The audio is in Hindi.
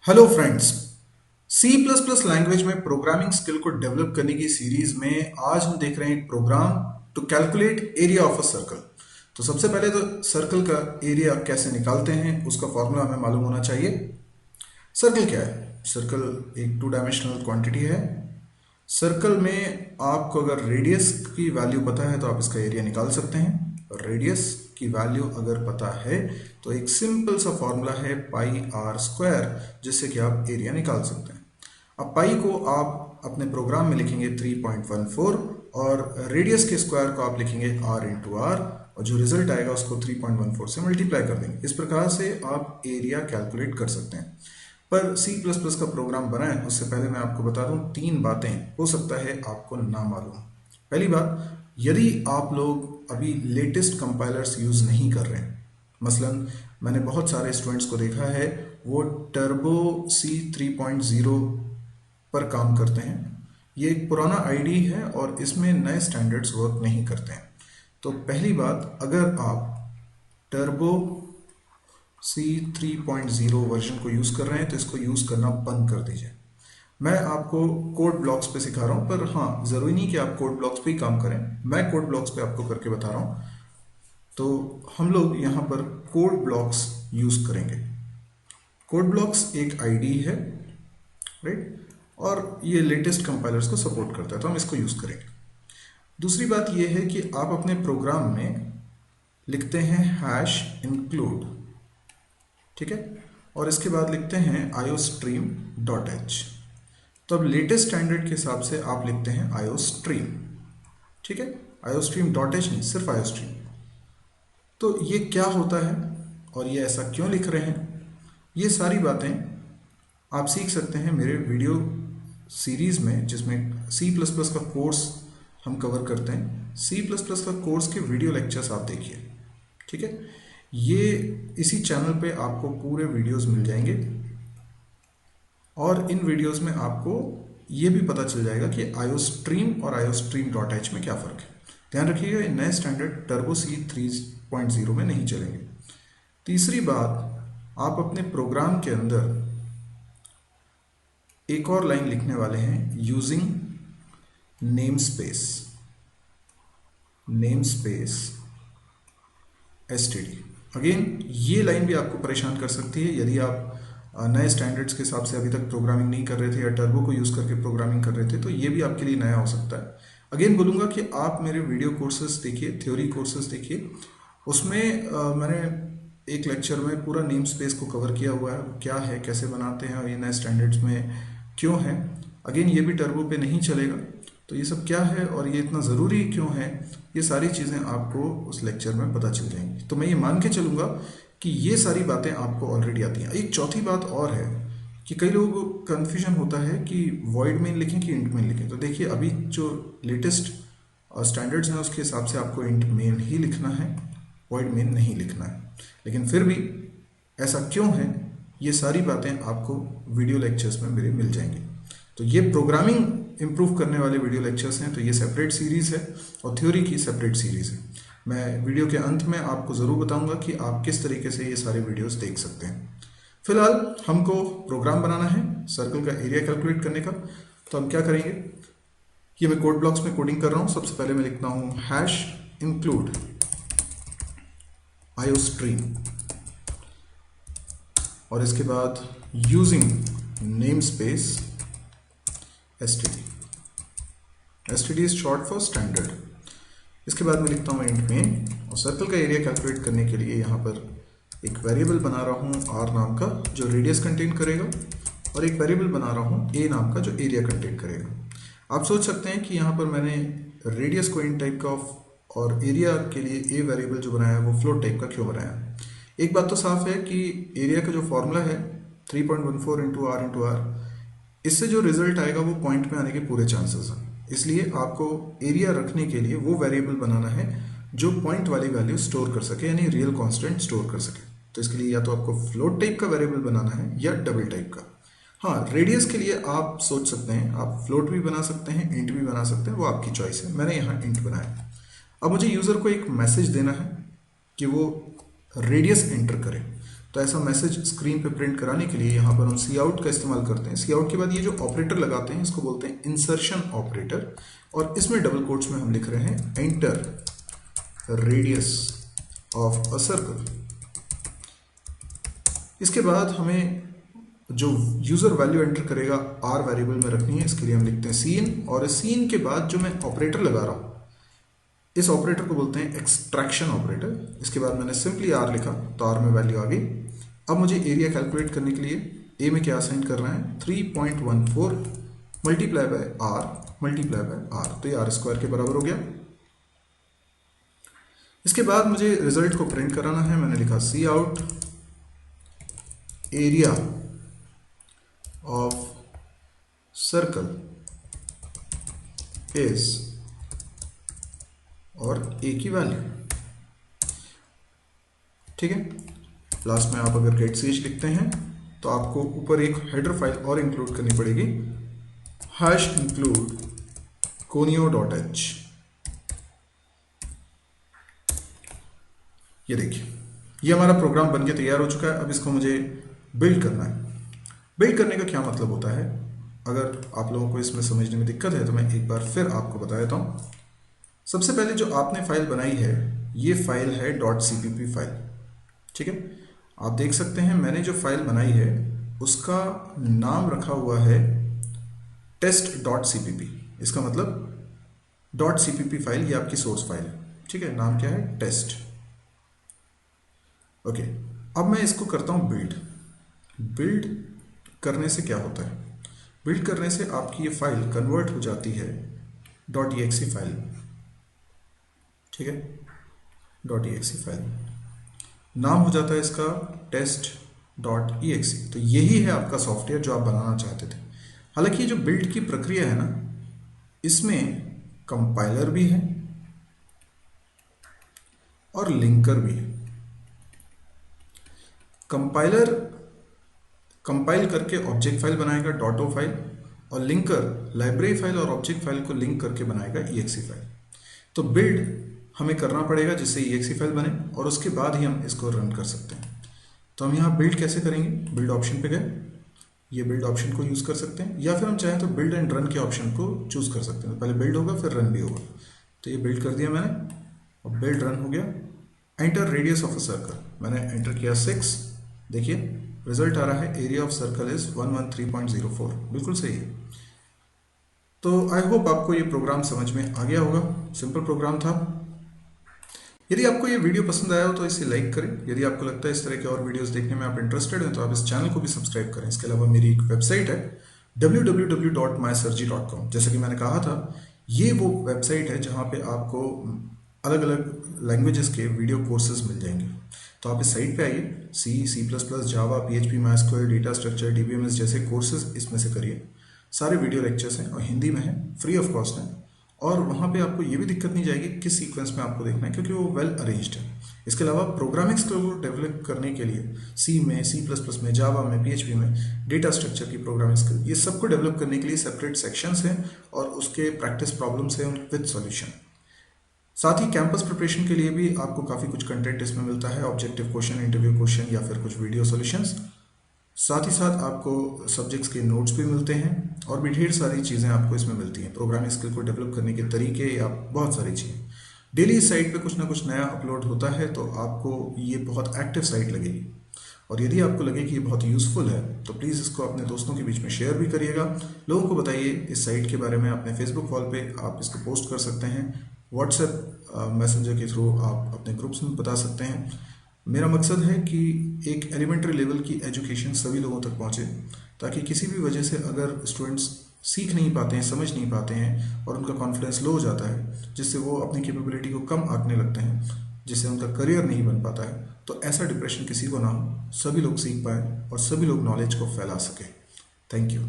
Hello friends. C plus plus language में प्रोग्रामिंग स्किल को डेवलप करने की सीरीज में आज हम देख रहे हैं एक program to calculate area of a circle. तो सबसे पहले तो सर्कल का एरिया कैसे निकालते हैं उसका फॉर्मूला हमें मालूम होना चाहिए। सर्कल क्या है? सर्कल एक टू डायमेंशनल क्वांटिटी है। सर्कल में आपको अगर रेडियस की वैल्यू पता है तो आप इसका एरिया निकाल सकते हैं। और रेडियस की वैल्यू अगर पता है तो एक सिंपल सा फॉर्मूला है पाई आर स्क्वायर, जिससे कि आप एरिया निकाल सकते हैं। अब पाई को आप अपने प्रोग्राम में लिखेंगे 3.14 और रेडियस के स्क्वायर को आप लिखेंगे आर इंटू आर, और जो रिजल्ट आएगा उसको 3.14 से मल्टीप्लाई कर देंगे। इस प्रकार से आप एरिया कैलकुलेट कर सकते हैं। पर सी प्लस प्लस का प्रोग्राम बनाएं उससे पहले मैं आपको बता दूं तीन बातें हो सकता है आपको ना मालूम। पहली बात, यदि आप लोग अभी लेटेस्ट कंपाइलर्स यूज़ नहीं कर रहे हैं, मसलन मैंने बहुत सारे स्टूडेंट्स को देखा है वो टर्बो सी 3.0 पर काम करते हैं। ये एक पुराना आईडी है और इसमें नए स्टैंडर्ड्स वर्क नहीं करते हैं। तो पहली बात, अगर आप टर्बो सी 3.0 वर्जन को यूज़ कर रहे हैं तो इसको यूज़ करना बंद कर दीजिए। मैं आपको कोड ब्लॉक्स पे सिखा रहा हूँ, पर हाँ, ज़रूरी नहीं कि आप कोड ब्लॉक्स पे ही काम करें। मैं कोड ब्लॉक्स पे आपको करके बता रहा हूँ। तो हम लोग यहाँ पर कोड ब्लॉक्स यूज़ करेंगे। कोड ब्लॉक्स एक आईडी है, राइट, और ये लेटेस्ट कंपाइलर्स को सपोर्ट करता है, तो हम इसको यूज़ करेंगे। दूसरी बात ये है कि आप अपने प्रोग्राम में लिखते हैं हैश इंक्लूड, ठीक है, और इसके बाद लिखते हैं iostream.h। तो अब लेटेस्ट स्टैंडर्ड के हिसाब से आप लिखते हैं iostream, ठीक है, iostream.h नहीं, सिर्फ iostream। तो ये क्या होता है और ये ऐसा क्यों लिख रहे हैं, ये सारी बातें आप सीख सकते हैं मेरे वीडियो सीरीज़ में, जिसमें सी प्लस प्लस का कोर्स हम कवर करते हैं। सी प्लस प्लस का कोर्स के वीडियो लेक्चर्स आप देखिए, ठीक है। ये इसी चैनल पे आपको पूरे वीडियोस मिल जाएंगे और इन वीडियोस में आपको ये भी पता चल जाएगा कि iostream और iostream.h में क्या फ़र्क है। ध्यान रखिएगा, ये नए स्टैंडर्ड टर्बो सी 3.0 में नहीं चलेंगे। तीसरी बात, आप अपने प्रोग्राम के अंदर एक और लाइन लिखने वाले हैं, using name space std। Again ये लाइन भी आपको परेशान कर सकती है यदि आप नए स्टैंडर्ड्स के हिसाब से अभी तक प्रोग्रामिंग नहीं कर रहे थे या टर्बो को यूज़ करके प्रोग्रामिंग कर रहे थे, तो ये भी आपके लिए नया हो सकता है। अगेन बोलूँगा कि आप मेरे वीडियो कोर्सेज देखिए, थ्योरी कोर्सेज देखिए, उसमें मैंने एक लेक्चर में पूरा नेम स्पेस को कवर किया हुआ है, क्या है, कैसे बनाते हैं और ये नए स्टैंडर्ड्स में क्यों है। अगेन ये भी टर्बो पे नहीं चलेगा, तो ये सब क्या है और ये इतना ज़रूरी क्यों है, ये सारी चीज़ें आपको उस लेक्चर में पता चल जाएंगी। तो मैं ये मान के चलूँगा कि ये सारी बातें आपको ऑलरेडी आती हैं। एक चौथी बात और है कि कई लोगों को कन्फ्यूजन होता है कि वॉइड मेन लिखें कि इंट मेन लिखें। तो देखिए, अभी जो लेटेस्ट स्टैंडर्ड्स हैं उसके हिसाब से आपको इंट मेन ही लिखना है, वॉइड मेन नहीं लिखना है। लेकिन फिर भी ऐसा क्यों है, ये सारी बातें आपको वीडियो लेक्चर्स में मेरे मिल जाएंगी। तो ये प्रोग्रामिंग इम्प्रूव करने वाले वीडियो लेक्चर्स हैं, तो ये सेपरेट सीरीज़ है और थ्योरी की सेपरेट सीरीज़ है। मैं वीडियो के अंत में आपको ज़रूर बताऊंगा कि आप किस तरीके से ये सारे वीडियोस देख सकते हैं। फिलहाल हमको प्रोग्राम बनाना है सर्कल का एरिया कैलकुलेट करने का। तो हम क्या करेंगे, ये मैं कोड ब्लॉक्स में कोडिंग कर रहा हूँ। सबसे पहले मैं लिखता हूँ हैश इंक्लूड iostream, और इसके बाद using name space std is short for standard. इसके बाद मैं लिखता हूँ इंट मेन, और सर्कल का एरिया कैलकुलेट करने के लिए यहाँ पर एक वेरिएबल बना रहा हूँ r नाम का, जो रेडियस कंटेन करेगा, और एक वेरिएबल बना रहा हूँ a नाम का, जो एरिया कंटेन करेगा। आप सोच सकते हैं कि यहाँ पर मैंने रेडियस को int टाइप का और एरिया के लिए a वेरिएबल जो बनाया है वो फ्लोट टाइप का क्यों बनाया। एक बात तो साफ है कि एरिया का जो फॉर्मूला है 3.14 इंटू आर इंटू आर, इससे जो रिजल्ट आएगा वो पॉइंट में आने के पूरे चांसेस हैं। इसलिए आपको एरिया रखने के लिए वो वेरिएबल बनाना है जो पॉइंट वाली वैल्यू स्टोर कर सके, यानी रियल कांस्टेंट स्टोर कर सके। तो इसके लिए या तो आपको फ्लोट टाइप का वेरिएबल बनाना है या डबल टाइप का। हाँ, रेडियस के लिए आप सोच सकते हैं, आप फ्लोट भी बना सकते हैं, इंट भी बना सकते हैं, वो आपकी चॉइस है। मैंने यहाँ इंट बनाया। अब मुझे यूज़र को एक मैसेज देना है कि वो रेडियस एंटर करे। तो ऐसा मैसेज स्क्रीन पे प्रिंट कराने के लिए यहाँ पर हम सी आउट का इस्तेमाल करते हैं। सी आउट के बाद ये जो ऑपरेटर लगाते हैं इसको बोलते हैं इंसर्शन ऑपरेटर, और इसमें डबल कोट्स में हम लिख रहे हैं enter radius of a circle. इसके बाद हमें जो यूजर वैल्यू एंटर करेगा आर वेरिएबल में रखनी है, इसके लिए हम लिखते हैं सीन, और इस सीन के बाद जो मैं ऑपरेटर लगा रहा हूं इस ऑपरेटर को बोलते हैं एक्सट्रैक्शन ऑपरेटर। इसके बाद मैंने सिंपली आर लिखा तो आर में वैल्यू आ गई। अब मुझे एरिया कैलकुलेट करने के लिए ए में क्या असाइन करना है, 3.14 मल्टीप्लाई बाय आर, तो ये आर स्क्वायर के बराबर हो गया। इसके बाद मुझे रिजल्ट को प्रिंट कराना है, मैंने लिखा C out area of circle is और ए की वैल्यू, ठीक है। लास्ट में आप अगर गेट ch लिखते हैं तो आपको ऊपर एक हेडर फाइल और इंक्लूड करनी पड़ेगी, हैश इंक्लूड conio.h। ये देखिए ये हमारा प्रोग्राम बनके तैयार हो चुका है। अब इसको मुझे बिल्ड करना है। बिल्ड करने का क्या मतलब होता है, अगर आप लोगों को इसमें समझने में दिक्कत है तो मैं एक बार फिर आपको बता देता हूँ। सबसे पहले जो आपने फाइल बनाई है ये फाइल है .cpp फाइल, ठीक है। आप देख सकते हैं मैंने जो फाइल बनाई है उसका नाम रखा हुआ है test.cpp। इसका मतलब .cpp फाइल ये आपकी सोर्स फाइल है, ठीक है। नाम क्या है, टेस्ट। ओके, अब मैं इसको करता हूँ बिल्ड। बिल्ड करने से क्या होता है, बिल्ड करने से आपकी ये फाइल कन्वर्ट हो जाती है .exe फाइल, ठीक है। .exe फाइल नाम हो जाता है इसका test.exe। तो यही है आपका सॉफ्टवेयर जो आप बनाना चाहते थे। हालांकि जो बिल्ड की प्रक्रिया है ना, इसमें कंपाइलर भी है और लिंकर भी है। कंपाइलर कंपाइल करके ऑब्जेक्ट फाइल बनाएगा .o फाइल, और लिंकर लाइब्रेरी फाइल और ऑब्जेक्ट फाइल को लिंक करके बनाएगा exe फाइल। तो बिल्ड हमें करना पड़ेगा जिससे exe फाइल बने, और उसके बाद ही हम इसको रन कर सकते हैं। तो हम यहाँ बिल्ड कैसे करेंगे, बिल्ड ऑप्शन पे गए, ये बिल्ड ऑप्शन को यूज़ कर सकते हैं, या फिर हम चाहें तो बिल्ड एंड रन के ऑप्शन को चूज़ कर सकते हैं। पहले बिल्ड होगा फिर रन भी होगा। तो ये बिल्ड कर दिया मैंने, और बिल्ड रन हो गया। Enter radius of a circle, मैंने एंटर किया 6। देखिए रिजल्ट आ रहा है एरिया ऑफ सर्कल इज 113.04, बिल्कुल सही है। तो आई होप आपको ये प्रोग्राम समझ में आ गया होगा। सिंपल प्रोग्राम था। यदि आपको ये वीडियो पसंद आया हो तो इसे लाइक करें। यदि आपको लगता है इस तरह के और वीडियोस देखने में आप इंटरेस्टेड हैं तो आप इस चैनल को भी सब्सक्राइब करें। इसके अलावा मेरी एक वेबसाइट है www.mysurgery.com। जैसा कि मैंने कहा था, ये वो वेबसाइट है जहाँ पे आपको अलग अलग लैंग्वेजेस के वीडियो कोर्सेज मिल जाएंगे। तो आप इस साइट पे आइए, C++, जावा, PHP, MySQL, data structure, DBMS जैसे कोर्सेज इसमें से करिए। सारे वीडियो लेक्चर्स हैं और हिंदी में हैं, फ्री ऑफ कॉस्ट हैं। और वहाँ पे आपको ये भी दिक्कत नहीं जाएगी किस सीक्वेंस में आपको देखना है, क्योंकि वो वेल अरेंज्ड है। इसके अलावा प्रोग्रामिंग स्किल को डेवलप करने के लिए C में, C++ में, जावा में, PHP में, डेटा स्ट्रक्चर की प्रोग्रामिंग स्किल, ये सबको डेवलप करने के लिए सेपरेट सेक्शंस हैं और उसके प्रैक्टिस प्रॉब्लम्स हैं विद सॉल्यूशन। साथ ही कैंपस प्रिपरेशन के लिए भी आपको काफ़ी कुछ कंटेंट इसमें मिलता है, ऑब्जेक्टिव क्वेश्चन, इंटरव्यू क्वेश्चन या फिर कुछ वीडियो सॉल्यूशंस। साथ ही साथ आपको सब्जेक्ट्स के नोट्स भी मिलते हैं और भी ढेर सारी चीज़ें आपको इसमें मिलती हैं। प्रोग्रामिंग स्किल को डेवलप करने के तरीके या बहुत सारी चीज़ें। डेली इस साइट पे कुछ ना कुछ नया अपलोड होता है, तो आपको ये बहुत एक्टिव साइट लगेगी। और यदि आपको लगे कि ये बहुत यूज़फुल है तो प्लीज़ इसको अपने दोस्तों के बीच में शेयर भी करिएगा। लोगों को बताइए इस साइट के बारे में। अपने फेसबुक वॉल पे आप इसको पोस्ट कर सकते हैं, व्हाट्सएप मैसेंजर के थ्रू आप अपने ग्रुप्स में बता सकते हैं। मेरा मकसद है कि एक एलिमेंट्री लेवल की एजुकेशन सभी लोगों तक पहुंचे, ताकि किसी भी वजह से अगर स्टूडेंट्स सीख नहीं पाते हैं, समझ नहीं पाते हैं और उनका कॉन्फिडेंस लो हो जाता है, जिससे वो अपनी कैपेबिलिटी को कम आंकने लगते हैं, जिससे उनका करियर नहीं बन पाता है, तो ऐसा डिप्रेशन किसी को ना हो, सभी लोग सीख पाएँ और सभी लोग नॉलेज को फैला सकें। Thank you.